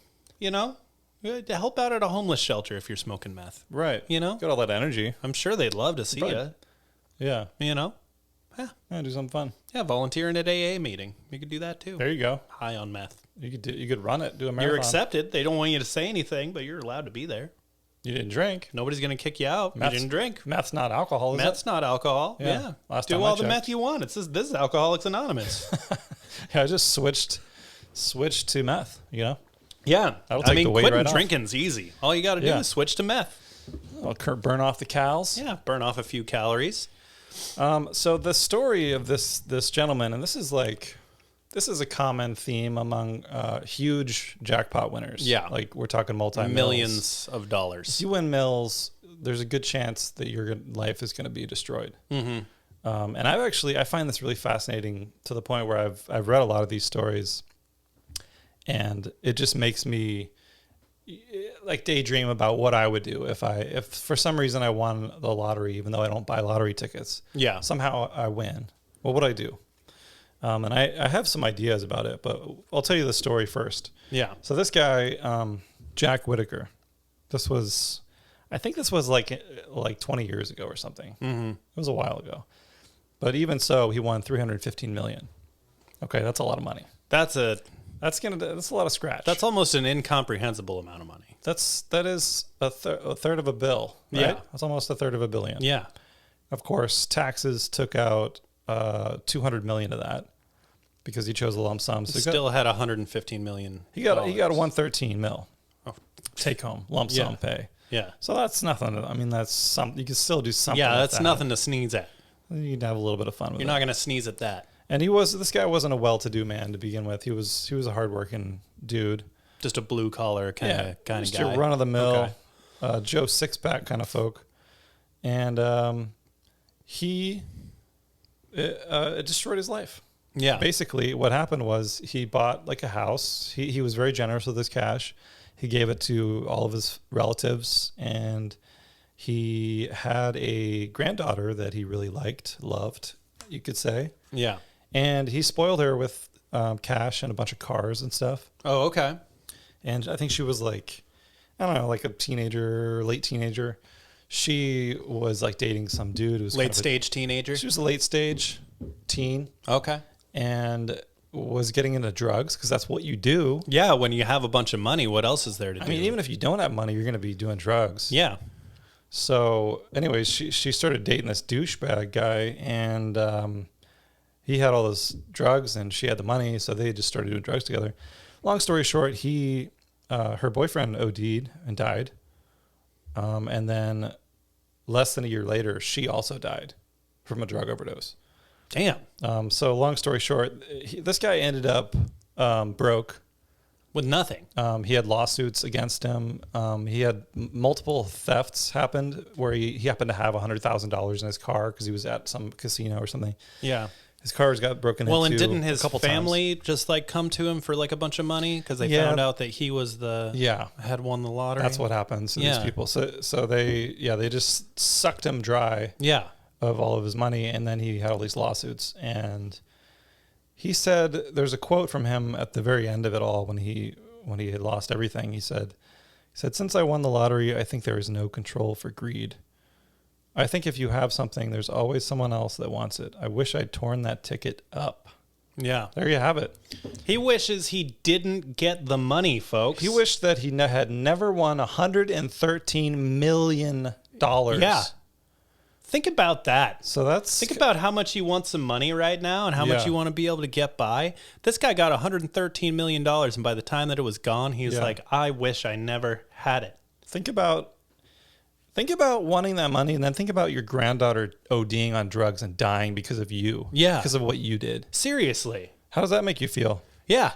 Speaker 1: To help out at a homeless shelter if you're smoking meth.
Speaker 3: Right.
Speaker 1: You know?
Speaker 3: Got all that energy.
Speaker 1: I'm sure they'd love to see you.
Speaker 3: Yeah.
Speaker 1: You know?
Speaker 3: Yeah, do something fun.
Speaker 1: Yeah, volunteer in an AA meeting. You could do that too.
Speaker 3: There you go.
Speaker 1: High on meth.
Speaker 3: You could run it, do a marathon.
Speaker 1: You're accepted. They don't want you to say anything, but you're allowed to be there.
Speaker 3: You didn't drink.
Speaker 1: Nobody's going to kick you out. You didn't drink.
Speaker 3: Meth's not alcohol, is it?
Speaker 1: Meth's not alcohol. Yeah.
Speaker 3: Last
Speaker 1: do
Speaker 3: time
Speaker 1: all
Speaker 3: I
Speaker 1: the meth
Speaker 3: checked.
Speaker 1: you want. This is Alcoholics Anonymous.
Speaker 3: Yeah, I just switched to meth, you know?
Speaker 1: Yeah.
Speaker 3: That'll take the weight
Speaker 1: quitting
Speaker 3: right off.
Speaker 1: drinking's easy. All you got to do
Speaker 3: Yeah.
Speaker 1: is switch to meth.
Speaker 3: I'll burn off the cals.
Speaker 1: Yeah, burn off a few calories.
Speaker 3: So the story of this gentleman, and this is a common theme among huge jackpot winners.
Speaker 1: Yeah.
Speaker 3: Like we're talking multi-millions.
Speaker 1: Millions of
Speaker 3: If
Speaker 1: dollars.
Speaker 3: you win mills, there's a good chance that your life is going to be destroyed.
Speaker 1: Mm-hmm.
Speaker 3: And I find this really fascinating to the point where I've read a lot of these stories, and it just makes me like daydream about what I would do if for some reason I won the lottery, even though I don't buy lottery tickets.
Speaker 1: Yeah.
Speaker 3: Somehow I win. What would I do? And I have some ideas about it, but I'll tell you the story first.
Speaker 1: Yeah.
Speaker 3: So this guy, Jack Whitaker, I think this was like 20 years ago or something.
Speaker 1: Mm-hmm.
Speaker 3: It was a while ago. But even so, he won $315 million. Okay, that's a lot of money. That's a lot of scratch.
Speaker 1: That's almost an incomprehensible amount of money.
Speaker 3: That is a third of a bill. Right?
Speaker 1: Yeah.
Speaker 3: That's almost a third of $1 billion.
Speaker 1: Yeah.
Speaker 3: Of course, taxes took out $200 million of that because he chose a lump sum. So
Speaker 1: Still had 115 million.
Speaker 3: he got a 113 mil take home lump
Speaker 1: Yeah.
Speaker 3: sum pay.
Speaker 1: Yeah.
Speaker 3: So that's nothing. I mean, that's something you can still do something.
Speaker 1: Yeah,
Speaker 3: with
Speaker 1: that's
Speaker 3: that.
Speaker 1: nothing to sneeze at.
Speaker 3: You can have a little bit of fun with
Speaker 1: You're
Speaker 3: it.
Speaker 1: not going to sneeze at that.
Speaker 3: And this guy wasn't a well-to-do man to begin with. He was a hardworking dude.
Speaker 1: Just a blue collar kind of
Speaker 3: just
Speaker 1: guy.
Speaker 3: your run-of-the-mill,
Speaker 1: Okay.
Speaker 3: Joe Sixpack kind of folk. And it destroyed his life.
Speaker 1: Yeah.
Speaker 3: Basically, what happened was he bought like a house. He was very generous with his cash. He gave it to all of his relatives, and he had a granddaughter that he really loved, you could say.
Speaker 1: Yeah.
Speaker 3: And he spoiled her with cash and a bunch of cars and stuff.
Speaker 1: Oh, okay.
Speaker 3: And I think she was like, I don't know, like a teenager, late teenager. She was like dating some dude who was
Speaker 1: Late stage teenager.
Speaker 3: She was a late stage teen
Speaker 1: Okay.
Speaker 3: and was getting into drugs because that's what you do.
Speaker 1: Yeah, when you have a bunch of money, what else is there to do?
Speaker 3: I mean, even if you don't have money, you're going to be doing drugs.
Speaker 1: Yeah.
Speaker 3: So anyways, she started dating this douchebag guy, and he had all those drugs and she had the money. So they just started doing drugs together. Long story short, her boyfriend OD'd and died. And then less than a year later, she also died from a drug overdose.
Speaker 1: Damn.
Speaker 3: So long story short, this guy ended up broke.
Speaker 1: With nothing.
Speaker 3: He had lawsuits against him. He had multiple thefts happened where he happened to have $100,000 in his car because he was at some casino or something.
Speaker 1: Yeah.
Speaker 3: His cars got broken
Speaker 1: Well,
Speaker 3: into
Speaker 1: and didn't
Speaker 3: a
Speaker 1: his
Speaker 3: couple
Speaker 1: family just like come to him for like a bunch of money because they found out that he was had won the lottery?
Speaker 3: That's what happens to these people. So they just sucked him dry.
Speaker 1: Yeah.
Speaker 3: Of all of his money, and then he had all these lawsuits. And he said, there's a quote from him at the very end of it all when he had lost everything. He said, "Since I won the lottery, I think there is no control for greed. I think if you have something, there's always someone else that wants it. I wish I'd torn that ticket up."
Speaker 1: Yeah.
Speaker 3: There you have it.
Speaker 1: He wishes he didn't get the money, folks.
Speaker 3: He wished that he had never won $113 million.
Speaker 1: Yeah. Think about that.
Speaker 3: So
Speaker 1: think about how much you want some money right now and how much you want to be able to get by. This guy got $113 million, and by the time that it was gone, he was like, I wish I never had it.
Speaker 3: Think about wanting that money, and then think about your granddaughter ODing on drugs and dying because of you.
Speaker 1: Yeah.
Speaker 3: Because of what you did.
Speaker 1: Seriously.
Speaker 3: How does that make you feel?
Speaker 1: Yeah.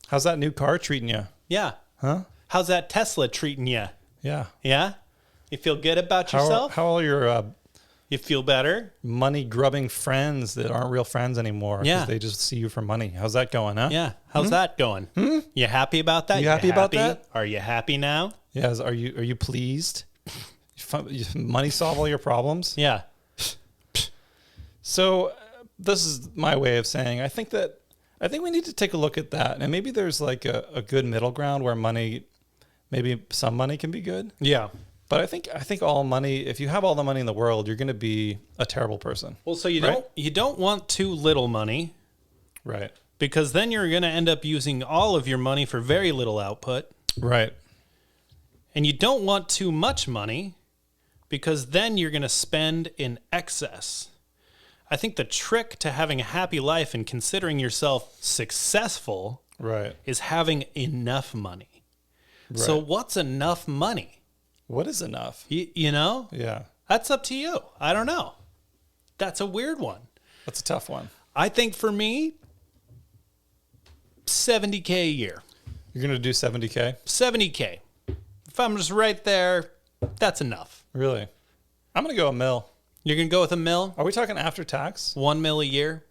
Speaker 3: How's that new car treating you?
Speaker 1: Yeah.
Speaker 3: Huh?
Speaker 1: How's that Tesla treating you?
Speaker 3: Yeah.
Speaker 1: Yeah? You feel good about yourself?
Speaker 3: How are your
Speaker 1: you feel better?
Speaker 3: Money grubbing friends that aren't real friends anymore?
Speaker 1: Yeah.
Speaker 3: Because they just see you for money. How's that going, huh?
Speaker 1: Yeah. How's that going? You happy about that?
Speaker 3: You happy about that?
Speaker 1: Are you happy now?
Speaker 3: Yeah. Are you pleased? Money solve all your problems?
Speaker 1: Yeah.
Speaker 3: So this is my way of saying I think we need to take a look at that. And maybe there's like a good middle ground where money maybe some money can be good.
Speaker 1: Yeah.
Speaker 3: But I think all money, if you have all the money in the world, you're going to be a terrible person.
Speaker 1: Well, so you don't want too little money.
Speaker 3: Right.
Speaker 1: Because then you're going to end up using all of your money for very little output.
Speaker 3: Right.
Speaker 1: And you don't want too much money because then you're going to spend in excess. I think the trick to having a happy life and considering yourself successful is having enough money. Right. So what's enough money?
Speaker 3: What is enough?
Speaker 1: You know?
Speaker 3: Yeah.
Speaker 1: That's up to you. I don't know. That's a weird one.
Speaker 3: That's a tough one.
Speaker 1: I think for me, $70K a year.
Speaker 3: You're going to do $70K?
Speaker 1: $70K. If I'm just right there, that's enough.
Speaker 3: Really? I'm going to go $1 million.
Speaker 1: You're going to go with $1 million?
Speaker 3: Are we talking after tax?
Speaker 1: $1 million a year?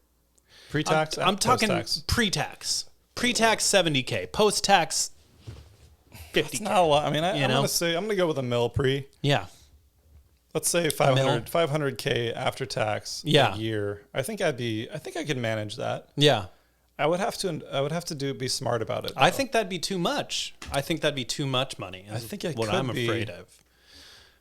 Speaker 3: Pre-tax?
Speaker 1: I'm talking
Speaker 3: post-tax?
Speaker 1: pre-tax. Pre-tax $70K. Post-tax $50K.
Speaker 3: It's not a lot. I mean, I'm going to go with $1 million pre.
Speaker 1: Yeah.
Speaker 3: Let's say 500K after tax a year. I think I could manage that.
Speaker 1: Yeah.
Speaker 3: I would have to be smart about it, though.
Speaker 1: I think that'd be too much. I think that'd be too much money.
Speaker 3: I think
Speaker 1: I'm afraid of.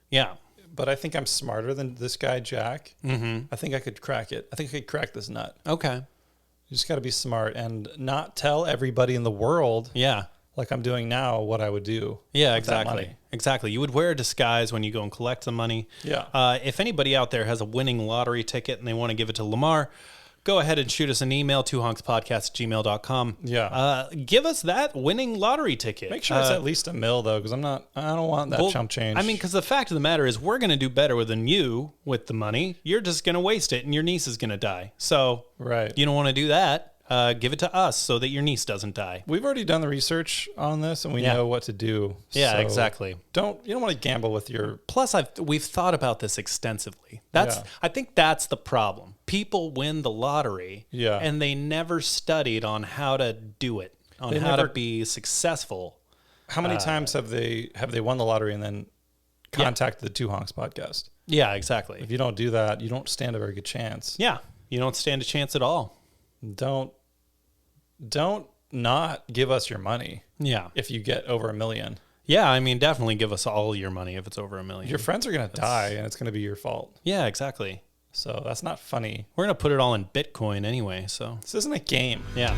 Speaker 1: Yeah.
Speaker 3: But I think I'm smarter than this guy, Jack. Mm-hmm. I think I could crack it. I think I could crack this nut.
Speaker 1: Okay.
Speaker 3: You just got to be smart and not tell everybody in the world.
Speaker 1: Yeah.
Speaker 3: Like I'm doing now, what I would do.
Speaker 1: Yeah, exactly. Exactly. You would wear a disguise when you go and collect the money.
Speaker 3: Yeah.
Speaker 1: If anybody out there has a winning lottery ticket and they want to give it to Lamar, go ahead and shoot us an email, twohonkspodcast@gmail.com.
Speaker 3: Yeah.
Speaker 1: Give us that winning lottery ticket.
Speaker 3: Make sure it's at least $1 million, though, because I don't want that chump change.
Speaker 1: I mean, because the fact of the matter is we're going to do better than you with the money. You're just going to waste it and your niece is going to die. So you don't want to do that. Give it to us so that your niece doesn't die.
Speaker 3: We've already done the research on this and we know what to do.
Speaker 1: Yeah,
Speaker 3: so
Speaker 1: exactly.
Speaker 3: You don't want to gamble with your...
Speaker 1: Plus, we've thought about this extensively. I think that's the problem. People win the lottery and they never studied on how to do it, to be successful.
Speaker 3: How many times have they won the lottery and then contacted the Two Honks podcast?
Speaker 1: Yeah, exactly.
Speaker 3: If you don't do that, you don't stand a very good chance.
Speaker 1: Yeah, you don't stand a chance at all.
Speaker 3: Don't not give us your money.
Speaker 1: Yeah.
Speaker 3: If you get over $1 million.
Speaker 1: Yeah, I mean, definitely give us all your money if it's over $1 million.
Speaker 3: Your friends are going to die and it's going to be your fault.
Speaker 1: Yeah, exactly.
Speaker 3: So that's not funny.
Speaker 1: We're going to put it all in Bitcoin anyway, so.
Speaker 3: This isn't a game.
Speaker 1: Yeah.